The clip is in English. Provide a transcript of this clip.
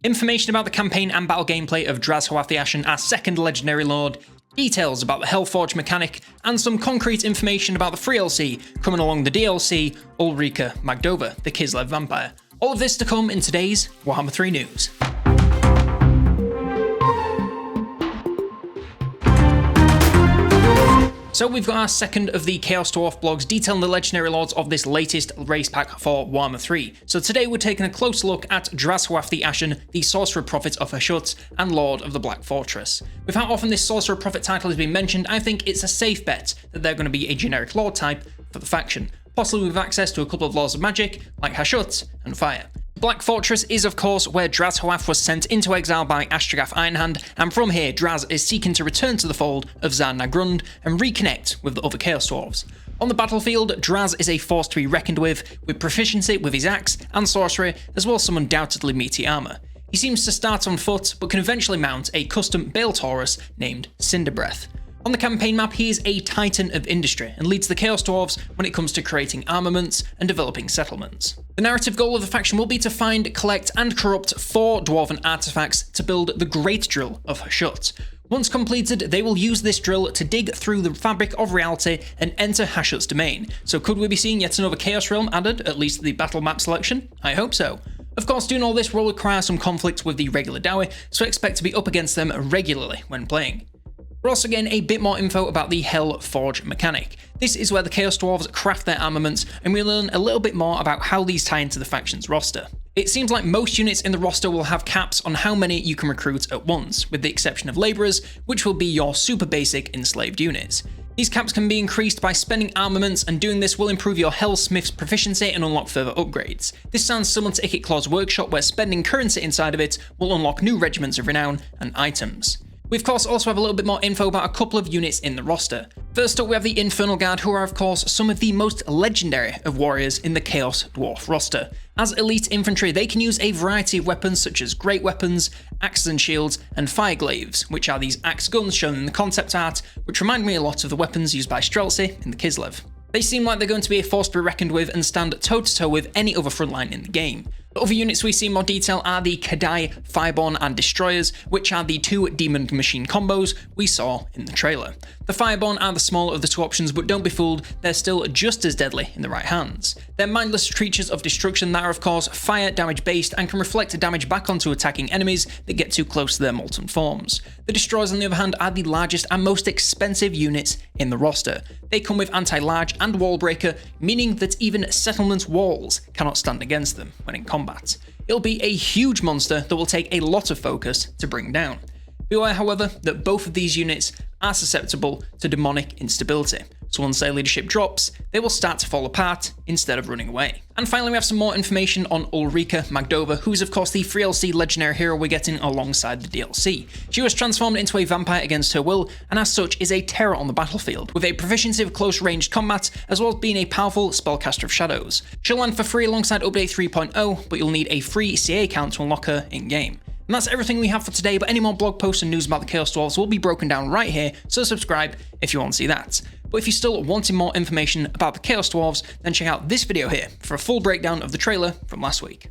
information about the campaign and battle gameplay of Drazhoath the Ashen, our second legendary lord, details about the Hellforge mechanic, and some concrete information about the free LC coming along the DLC, Ulrika Magdova, the Kislev vampire. All of this to come in today's Warhammer 3 news. So we've got our second of the Chaos Dwarf blogs detailing the legendary lords of this latest race pack for Warhammer 3. So today we're taking a close look at Drazhoath the Ashen, the Sorcerer Prophet of Hashut and Lord of the Black Fortress. With how often this Sorcerer Prophet title has been mentioned, I think it's a safe bet that they're going to be a generic lord type for the faction, possibly with access to a couple of laws of magic like Hashut and Fire. Black Fortress is of course where Drazhoath was sent into exile by Ashtragath Ironhand, and from here Draz is seeking to return to the fold of Zan Nagrund and reconnect with the other Chaos Dwarves. On the battlefield, Draz is a force to be reckoned with proficiency with his axe and sorcery, as well as some undoubtedly meaty armour. He seems to start on foot, but can eventually mount a custom Bale Taurus named Cinderbreath. On the campaign map, he is a titan of industry and leads the Chaos Dwarves when it comes to creating armaments and developing settlements. The narrative goal of the faction will be to find, collect, and corrupt 4 dwarven artifacts to build the Great Drill of Hashut. Once completed, they will use this drill to dig through the fabric of reality and enter Hashut's domain. So could we be seeing yet another Chaos Realm added, at least to the battle map selection? I hope so. Of course, doing all this will require some conflict with the regular Dawi, so expect to be up against them regularly when playing. We're also getting a bit more info about the Hellforge mechanic. This is where the Chaos Dwarves craft their armaments, and we learn a little bit more about how these tie into the faction's roster. It seems like most units in the roster will have caps on how many you can recruit at once, with the exception of labourers, which will be your super basic enslaved units. These caps can be increased by spending armaments, and doing this will improve your Hellsmith's proficiency and unlock further upgrades. This sounds similar to Ikit Claw's workshop, where spending currency inside of it will unlock new regiments of renown and items. We of course also have a little bit more info about a couple of units in the roster. First up we have the Infernal Guard, who are of course some of the most legendary of warriors in the Chaos Dwarf roster. As elite infantry, they can use a variety of weapons such as great weapons, axes and shields, and fire glaives, which are these axe guns shown in the concept art, which remind me a lot of the weapons used by Streltsy in the Kislev. They seem like they're going to be a force to be reckoned with and stand toe-to-toe with any other frontline in the game. The other units we see in more detail are the Kadai, Fireborn and Destroyers, which are the 2 Demon Machine combos we saw in the trailer. The Fireborn are the smaller of the 2 options, but don't be fooled, they're still just as deadly in the right hands. They're mindless creatures of destruction that are of course fire damage based and can reflect damage back onto attacking enemies that get too close to their molten forms. The Destroyers on the other hand are the largest and most expensive units in the roster. They come with anti-large and wall breaker, meaning that even settlement walls cannot stand against them when in combat. It'll be a huge monster that will take a lot of focus to bring down. Beware, however, that both of these units are susceptible to demonic instability, so once their leadership drops, they will start to fall apart instead of running away. And finally we have some more information on Ulrika Magdova, who's of course the free LC legendary hero we're getting alongside the DLC. She was transformed into a vampire against her will, and as such is a terror on the battlefield, with a proficiency of close ranged combat, as well as being a powerful spellcaster of shadows. She'll land for free alongside Update 3.0, but you'll need a free CA account to unlock her in-game. And that's everything we have for today, but any more blog posts and news about the Chaos Dwarves will be broken down right here, so subscribe if you want to see that. But if you're still wanting more information about the Chaos Dwarves, then check out this video here for a full breakdown of the trailer from last week.